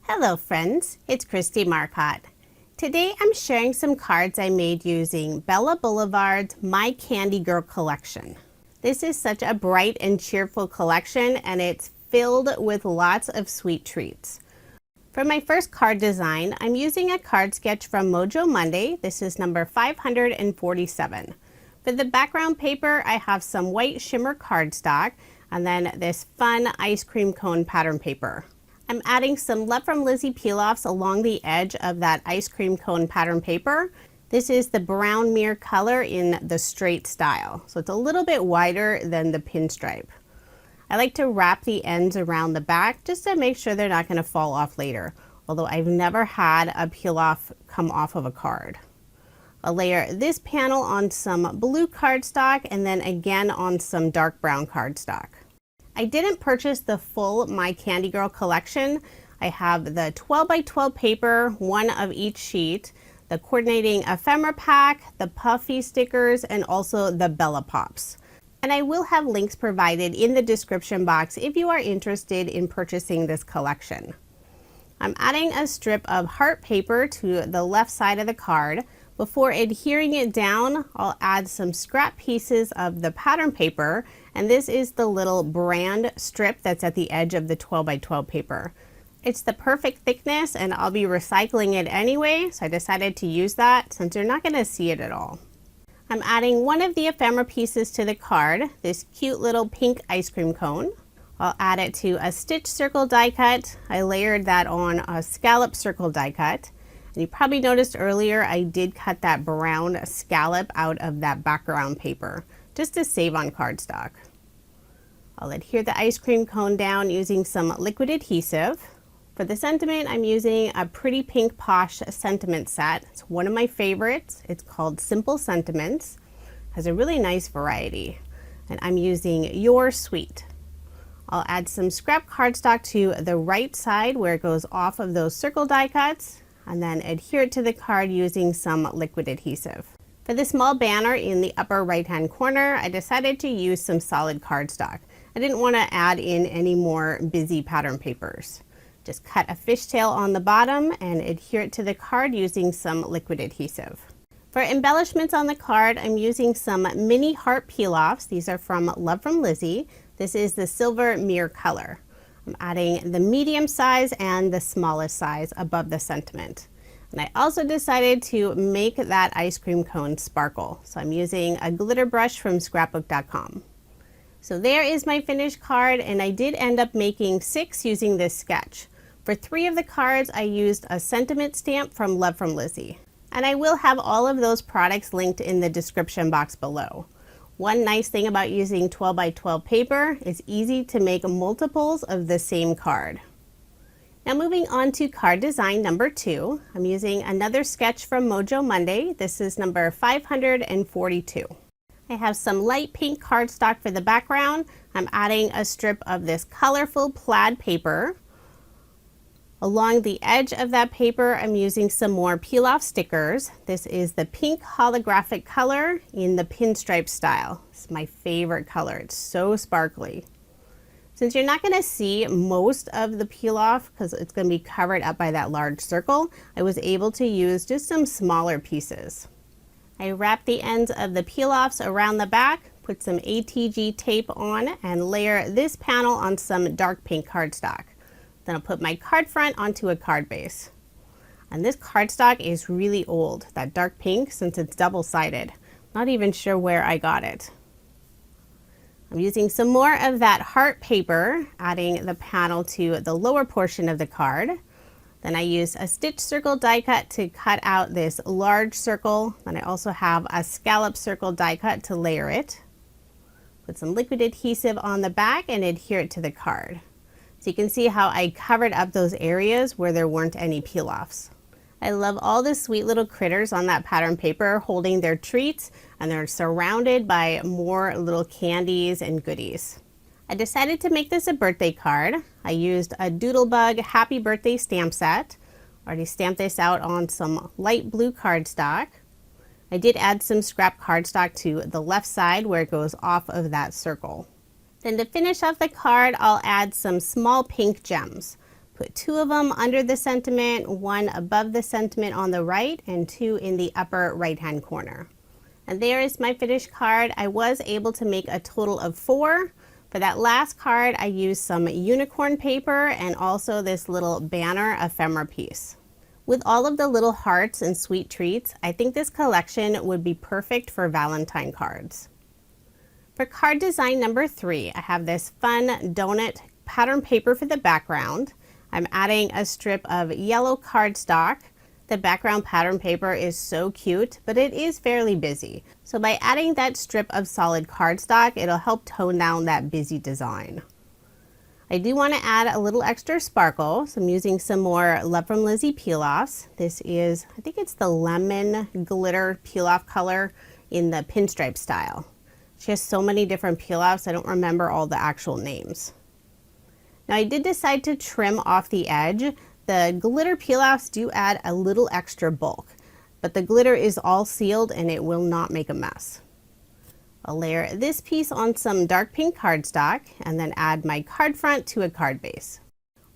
Hello friends, it's Kristie Marcotte. Today I'm sharing some cards I made using Bella Boulevard's My Candy Girl collection. This is such a bright and cheerful collection and it's filled with lots of sweet treats. For my first card design, I'm using a card sketch from Mojo Monday. This is number 547. For the background paper, I have some white shimmer cardstock and then this fun ice cream cone pattern paper. I'm adding some Love from Lizi peel-offs along the edge of that ice cream cone pattern paper. This is the brown mirror color in the straight style, so it's a little bit wider than the pinstripe. I like to wrap the ends around the back just to make sure they're not going to fall off later, although I've never had a peel-off come off of a card. I'll layer this panel on some blue cardstock and then again on some dark brown cardstock. I didn't purchase the full My Candy Girl collection. I have the 12 by 12 paper, one of each sheet, the coordinating ephemera pack, the Puffy stickers, and also the Bella Pops. And I will have links provided in the description box if you are interested in purchasing this collection. I'm adding a strip of heart paper to the left side of the card. Before adhering it down, I'll add some scrap pieces of the pattern paper, and this is the little brand strip that's at the edge of the 12 by 12 paper. It's the perfect thickness and I'll be recycling it anyway, so I decided to use that since you're not going to see it at all. I'm adding one of the ephemera pieces to the card, this cute little pink ice cream cone. I'll add it to a stitch circle die cut. I layered that on a scallop circle die cut. And you probably noticed earlier I did cut that brown scallop out of that background paper just to save on cardstock. I'll adhere the ice cream cone down using some liquid adhesive. For the sentiment, I'm using a pretty pink Posh sentiment set. It's one of my favorites. It's called Simple Sentiments. It has a really nice variety. And I'm using Your Sweet. I'll add some scrap cardstock to the right side where it goes off of those circle die cuts, and then adhere it to the card using some liquid adhesive. For the small banner in the upper right hand corner, I decided to use some solid cardstock. I didn't want to add in any more busy pattern papers. Just cut a fishtail on the bottom and adhere it to the card using some liquid adhesive. For embellishments on the card, I'm using some mini heart peel-offs. These are from Love from Lizi. This is the silver mirror color. I'm adding the medium size and the smallest size above the sentiment. And I also decided to make that ice cream cone sparkle. So I'm using a glitter brush from scrapbook.com. So there is my finished card, and I did end up making 6 using this sketch. For 3 of the cards, I used a sentiment stamp from Love from Lizi. And I will have all of those products linked in the description box below. One nice thing about using 12 by 12 paper is easy to make multiples of the same card. Now moving on to card design number 2, I'm using another sketch from Mojo Monday. This is number 542. I have some light pink cardstock for the background. I'm adding a strip of this colorful plaid paper. Along the edge of that paper, I'm using some more peel-off stickers. This is the pink holographic color in the pinstripe style. It's my favorite color. It's so sparkly. Since you're not going to see most of the peel-off because it's going to be covered up by that large circle, I was able to use just some smaller pieces. I wrap the ends of the peel-offs around the back, put some ATG tape on, and layer this panel on some dark pink cardstock. Then I'll put my card front onto a card base. And this cardstock is really old, that dark pink, since it's double-sided. Not even sure where I got it. I'm using some more of that heart paper, adding the panel to the lower portion of the card. Then I use a stitch circle die cut to cut out this large circle. Then I also have a scallop circle die cut to layer it. Put some liquid adhesive on the back and adhere it to the card. So you can see how I covered up those areas where there weren't any peel-offs. I love all the sweet little critters on that pattern paper holding their treats, and they're surrounded by more little candies and goodies. I decided to make this a birthday card. I used a Doodlebug Happy Birthday stamp set. Already stamped this out on some light blue cardstock. I did add some scrap cardstock to the left side where it goes off of that circle. Then to finish off the card, I'll add some small pink gems. Put 2 of them under the sentiment, 1 above the sentiment on the right, and 2 in the upper right-hand corner. And there is my finished card. I was able to make a total of 4. For that last card, I used some unicorn paper and also this little banner ephemera piece. With all of the little hearts and sweet treats, I think this collection would be perfect for Valentine cards. For card design number 3, I have this fun donut pattern paper for the background. I'm adding a strip of yellow cardstock. The background pattern paper is so cute, but it is fairly busy. So by adding that strip of solid cardstock, it'll help tone down that busy design. I do want to add a little extra sparkle, so I'm using some more Love from Lizi peel-offs. This is, I think it's the lemon glitter peel-off color in the pinstripe style. She has so many different peel-offs, I don't remember all the actual names. Now I did decide to trim off the edge. The glitter peel-offs do add a little extra bulk, but the glitter is all sealed and it will not make a mess. I'll layer this piece on some dark pink cardstock and then add my card front to a card base.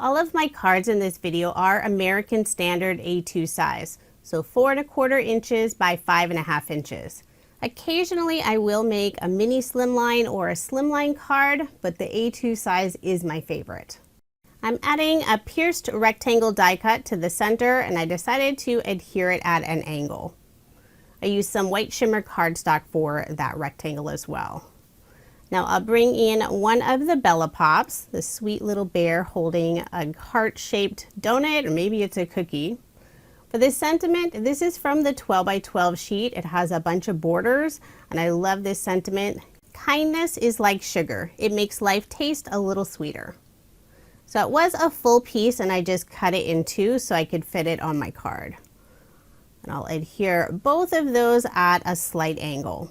All of my cards in this video are American Standard A2 size, so 4 1/4 inches by 5 1/2 inches. Occasionally I will make a mini slimline or a slimline card, but the A2 size is my favorite. I'm adding a pierced rectangle die cut to the center and I decided to adhere it at an angle. I used some white shimmer cardstock for that rectangle as well. Now I'll bring in one of the Bella Pops, the sweet little bear holding a heart-shaped donut, or maybe it's a cookie. For this sentiment, this is from the 12 by 12 sheet. It has a bunch of borders and I love this sentiment. Kindness is like sugar. It makes life taste a little sweeter. So it was a full piece and I just cut it in 2 so I could fit it on my card. And I'll adhere both of those at a slight angle.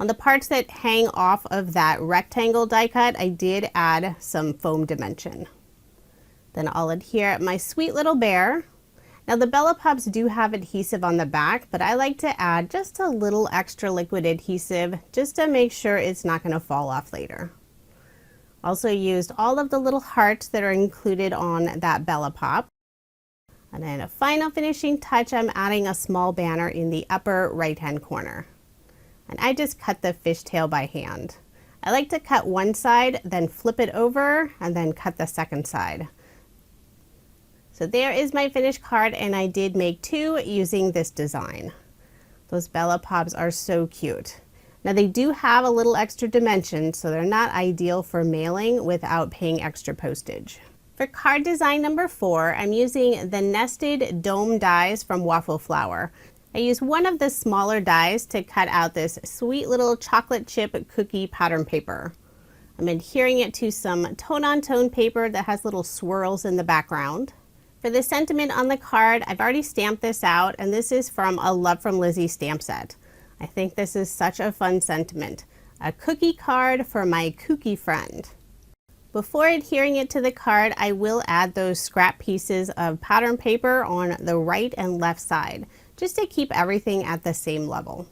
On the parts that hang off of that rectangle die cut, I did add some foam dimension. Then I'll adhere my sweet little bear. Now the Bella Pops do have adhesive on the back, but I like to add just a little extra liquid adhesive just to make sure it's not going to fall off later. Also used all of the little hearts that are included on that Bella Pop. And then a final finishing touch, I'm adding a small banner in the upper right hand corner. And I just cut the fishtail by hand. I like to cut one side, then flip it over, and then cut the second side. So there is my finished card, and I did make 2 using this design. Those Bella Pops are so cute. Now they do have a little extra dimension, so they're not ideal for mailing without paying extra postage. For card design number 4, I'm using the nested dome dies from Waffle Flower. I used one of the smaller dies to cut out this sweet little chocolate chip cookie pattern paper. I'm adhering it to some tone-on-tone paper that has little swirls in the background. For the sentiment on the card, I've already stamped this out, and this is from a Love from Lizi stamp set. I think this is such a fun sentiment. A cookie card for my kooky friend. Before adhering it to the card, I will add those scrap pieces of pattern paper on the right and left side, just to keep everything at the same level.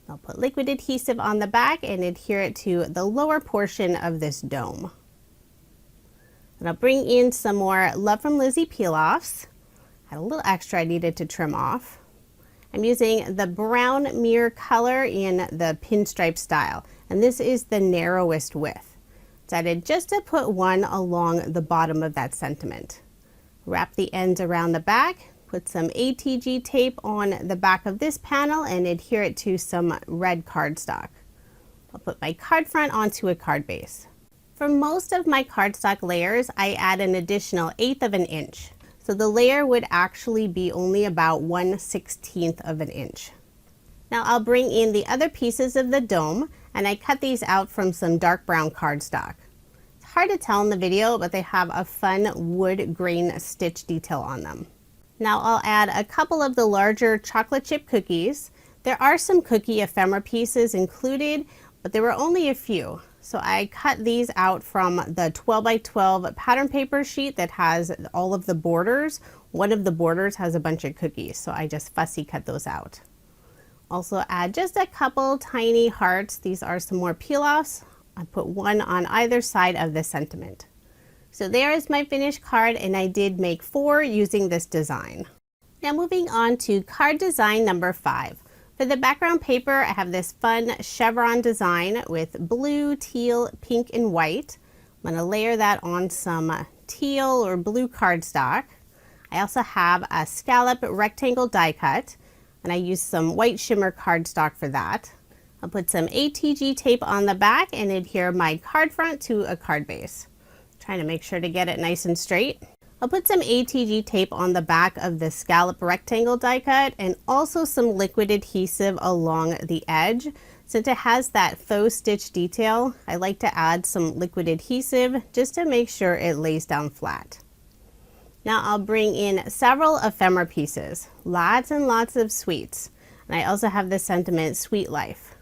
I'll put liquid adhesive on the back and adhere it to the lower portion of this dome. And I'll bring in some more Love from Lizi peel-offs. Had a little extra I needed to trim off. I'm using the brown mirror color in the pinstripe style, and this is the narrowest width. Decided just to put one along the bottom of that sentiment. Wrap the ends around the back, put some ATG tape on the back of this panel and adhere it to some red cardstock. I'll put my card front onto a card base. For most of my cardstock layers, I add an additional 1/8 of an inch. So the layer would actually be only about 1/16 of an inch. Now I'll bring in the other pieces of the dome, and I cut these out from some dark brown cardstock. It's hard to tell in the video, but they have a fun wood grain stitch detail on them. Now I'll add a couple of the larger chocolate chip cookies. There are some cookie ephemera pieces included, but there were only a few. So I cut these out from the 12 by 12 pattern paper sheet that has all of the borders. One of the borders has a bunch of cookies, so I just fussy cut those out. Also add just a couple tiny hearts. These are some more peel-offs. I put one on either side of the sentiment. So there is my finished card, and I did make 4 using this design. Now moving on to card design number 5. For the background paper, I have this fun chevron design with blue, teal, pink, and white. I'm going to layer that on some teal or blue cardstock. I also have a scallop rectangle die cut, and I used some white shimmer cardstock for that. I'll put some ATG tape on the back and adhere my card front to a card base. Trying to make sure to get it nice and straight. I'll put some ATG tape on the back of the scallop rectangle die cut and also some liquid adhesive along the edge. Since it has that faux stitch detail, I like to add some liquid adhesive just to make sure it lays down flat. Now I'll bring in several ephemera pieces, lots and lots of sweets. And I also have the sentiment Sweet Life.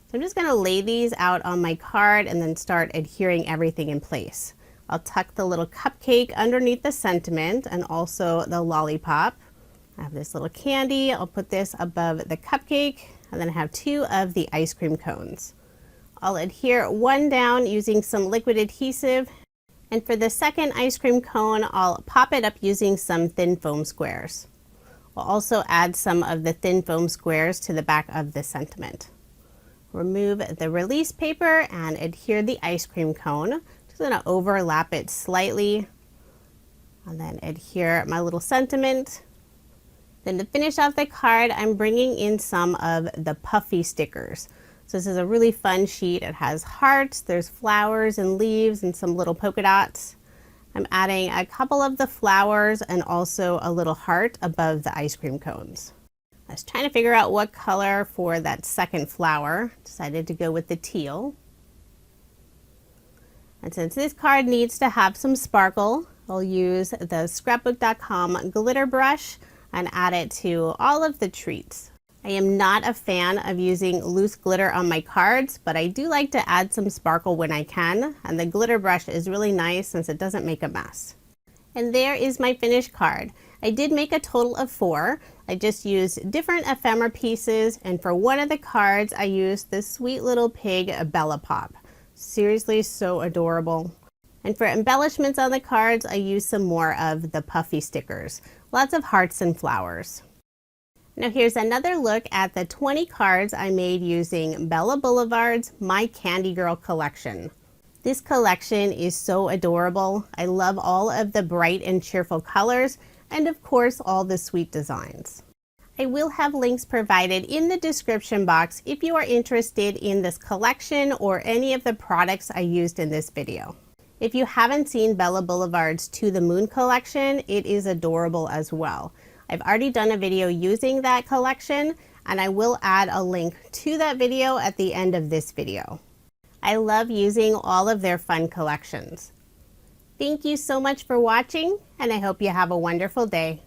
So I'm just going to lay these out on my card and then start adhering everything in place. I'll tuck the little cupcake underneath the sentiment and also the lollipop. I have this little candy. I'll put this above the cupcake, and then I have 2 of the ice cream cones. I'll adhere one down using some liquid adhesive. And for the second ice cream cone, I'll pop it up using some thin foam squares. We'll also add some of the thin foam squares to the back of the sentiment. Remove the release paper and adhere the ice cream cone. Just going to overlap it slightly and then adhere my little sentiment. Then to finish off the card, I'm bringing in some of the Puffy stickers. So this is a really fun sheet. It has hearts, there's flowers and leaves and some little polka dots. I'm adding a couple of the flowers and also a little heart above the ice cream cones. I was trying to figure out what color for that second flower. Decided to go with the teal. And since this card needs to have some sparkle, I'll use the scrapbook.com glitter brush and add it to all of the treats. I am not a fan of using loose glitter on my cards, but I do like to add some sparkle when I can, and the glitter brush is really nice since it doesn't make a mess. And there is my finished card. I did make a total of 4. I just used different ephemera pieces, and for one of the cards I used this sweet little pig Bella Pop. Seriously, so adorable. And for embellishments on the cards, I used some more of the Puffy stickers. Lots of hearts and flowers. Now here's another look at the 20 cards I made using Bella Boulevard's My Candy Girl collection. This collection is so adorable. I love all of the bright and cheerful colors and of course all the sweet designs. I will have links provided in the description box if you are interested in this collection or any of the products I used in this video. If you haven't seen Bella Boulevard's To the Moon collection, it is adorable as well. I've already done a video using that collection, and I will add a link to that video at the end of this video. I love using all of their fun collections. Thank you so much for watching, and I hope you have a wonderful day.